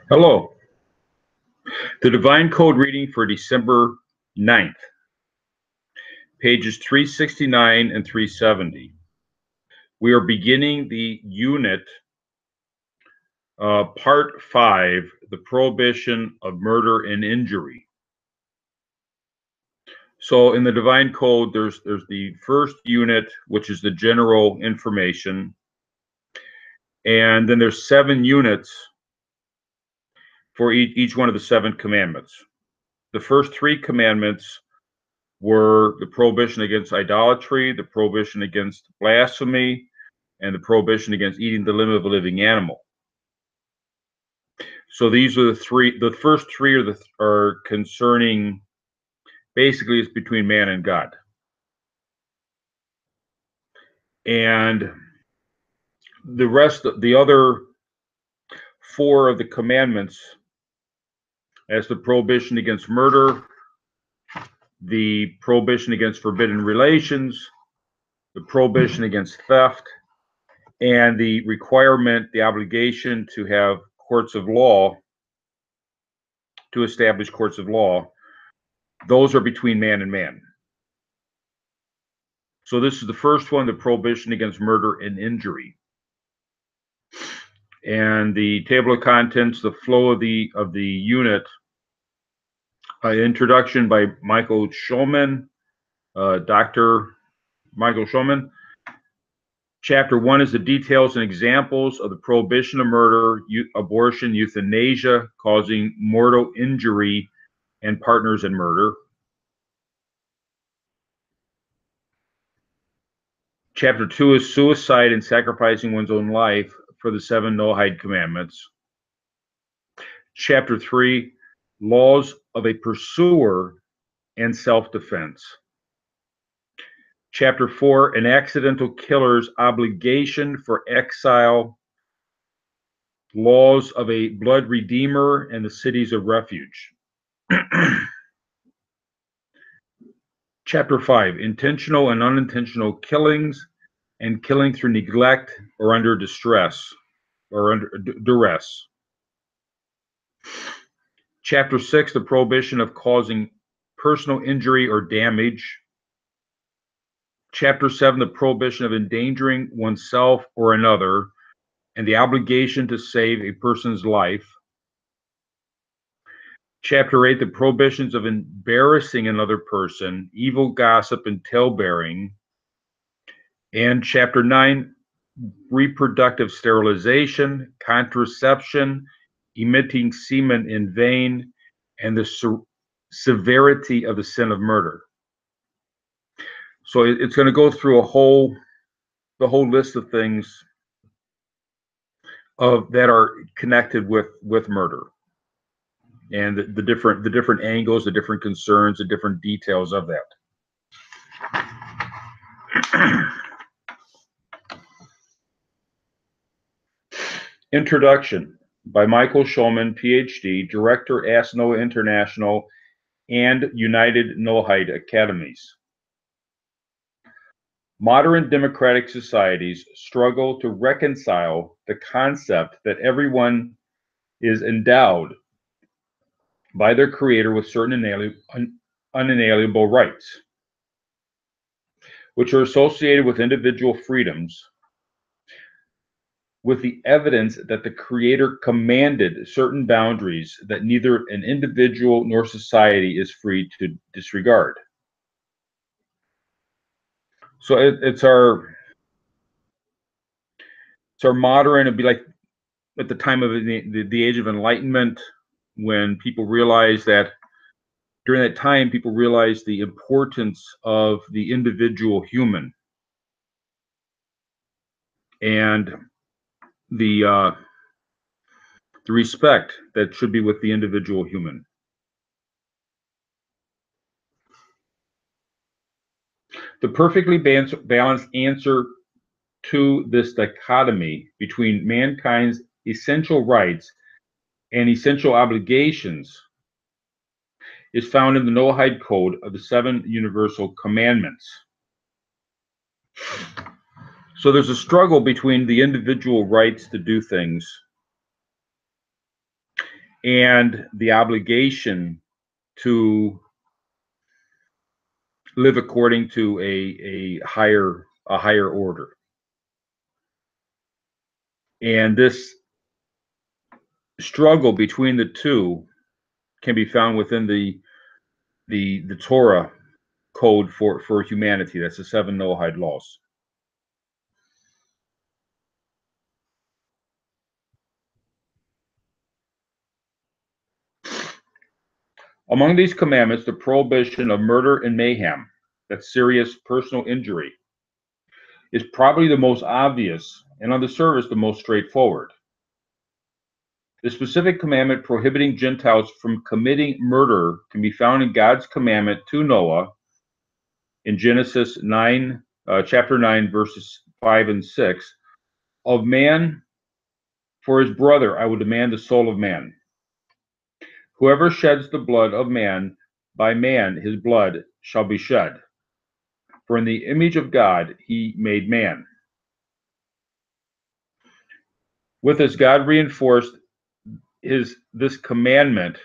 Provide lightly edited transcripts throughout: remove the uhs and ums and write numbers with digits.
Hello. The Divine Code reading for December 9th, pages 369 and 370. We are beginning the unit, part 5, the prohibition of murder and injury. So in the Divine Code, there's the first unit, which is the general information, and then there's 7 units for each one of the 7 commandments. The first 3 commandments were the prohibition against idolatry, the prohibition against blasphemy, and the prohibition against eating the limb of a living animal. So these are the three. The first 3 are concerning, basically, it's between man and God. And the rest, the other 4 of the commandments, as the prohibition against murder, the prohibition against forbidden relations, the prohibition against theft, and the requirement, the obligation to have courts of law, to establish courts of law, those are between man and man. So this is the first one, the prohibition against murder and injury. And the table of contents, the flow of the unit, introduction by Michael Schulman, Dr. Michael Schulman. Chapter 1 is the details and examples of the prohibition of murder, abortion, euthanasia, causing mortal injury, and partners in murder. Chapter 2 is suicide and sacrificing one's own life for the 7 Noahide commandments. Chapter 3, laws of a pursuer and self-defense. Chapter 4, an accidental killer's obligation for exile, laws of a blood redeemer and the cities of refuge. Chapter 5, intentional and unintentional killings and killing through neglect or under distress or under duress. Chapter 6, the prohibition of causing personal injury or damage. Chapter 7, the prohibition of endangering oneself or another and the obligation to save a person's life. Chapter 8, the prohibitions of embarrassing another person, evil gossip, and tale-bearing. And Chapter 9, reproductive sterilization, contraception, emitting semen in vain, and the severity of the sin of murder. So it's going to go through the whole list of things that are connected with murder, and the different angles, the different concerns, the different details of that. Introduction by Michael Schulman, PhD, Director, Ask Noah International and United Noahide Academies. Modern democratic societies struggle to reconcile the concept that everyone is endowed by their creator with certain unalienable rights, which are associated with individual freedoms, with the evidence that the creator commanded certain boundaries that neither an individual nor society is free to disregard. So it's our modern, it'd be like at the time of the Age of Enlightenment, when people realized that, during that time, people realized the importance of the individual human and the respect that should be with the individual human. The perfectly balanced answer to this dichotomy between mankind's essential rights and essential obligations is found in the Noahide Code of the 7 Universal Commandments. So there's a struggle between the individual rights to do things and the obligation to live according to a higher order. And this struggle between the two can be found within the Torah code for humanity. That's the 7 Noahide laws. Among these commandments, the prohibition of murder and mayhem, that's serious personal injury, is probably the most obvious and on the surface the most straightforward. The specific commandment prohibiting Gentiles from committing murder can be found in God's commandment to Noah in Genesis 9, chapter 9, verses 5 and 6. Of man, for his brother, I will demand the soul of man. Whoever sheds the blood of man, by man his blood shall be shed. For in the image of God he made man. With this, God reinforced this commandment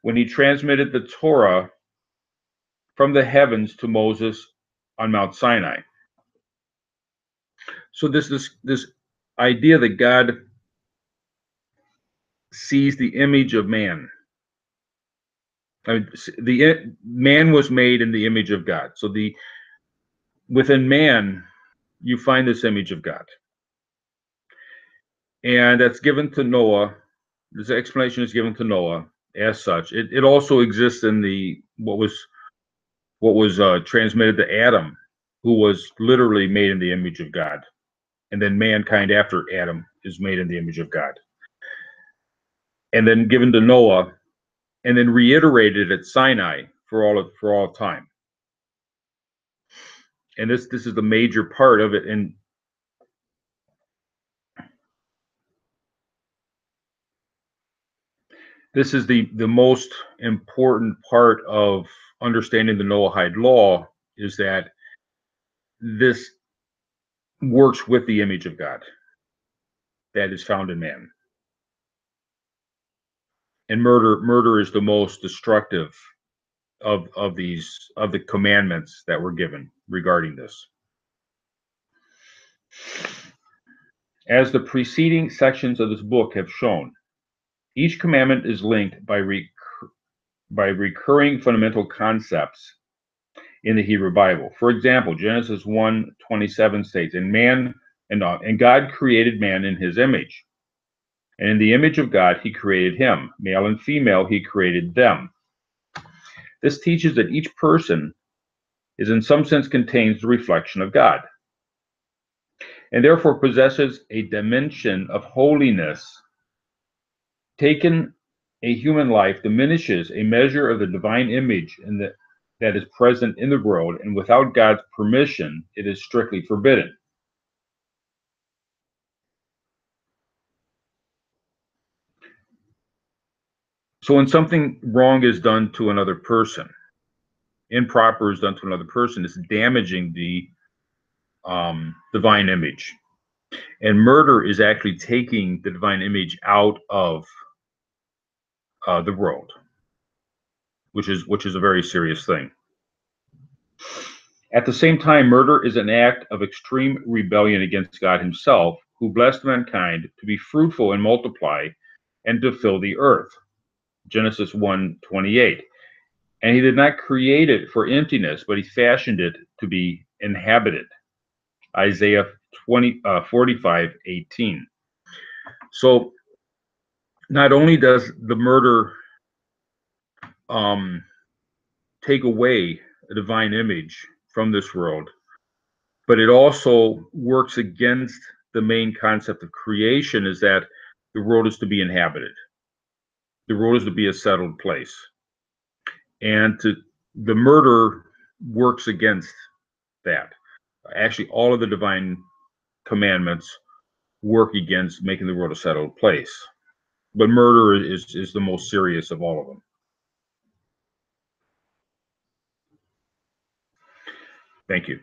when he transmitted the Torah from the heavens to Moses on Mount Sinai. So this idea that God sees the image of man. I mean, man was made in the image of God. So within man, you find this image of God, and that's given to Noah. This explanation is given to Noah as such. It also exists in what was transmitted to Adam, who was literally made in the image of God, and then mankind after Adam is made in the image of God, and then given to Noah, and then reiterated at Sinai for all time. And this is the major part of it. And this is the most important part of understanding the Noahide law, is that this works with the image of God that is found in man. And murder is the most destructive of the commandments that were given regarding this. As the preceding sections of this book have shown, each commandment is linked by recurring fundamental concepts in the Hebrew Bible. For example, Genesis 1:27 states, and God created man in his image. And in the image of God, he created him. Male and female, he created them. This teaches that each person is in some sense contains the reflection of God, and therefore possesses a dimension of holiness. Taken, a human life diminishes a measure of the divine image that is present in the world, and without God's permission, it is strictly forbidden. So when something wrong is done to another person, improper is done to another person, it's damaging the divine image. And murder is actually taking the divine image out of the world, which is a very serious thing. At the same time, murder is an act of extreme rebellion against God himself, who blessed mankind to be fruitful and multiply and to fill the earth. Genesis 1:28. And he did not create it for emptiness, but he fashioned it to be inhabited. Isaiah 45:18. So not only does the murder take away a divine image from this world, but it also works against the main concept of creation, is that the world is to be inhabited. The world is to be a settled place. And the murder works against that. Actually, all of the divine commandments work against making the world a settled place. But murder is the most serious of all of them. Thank you.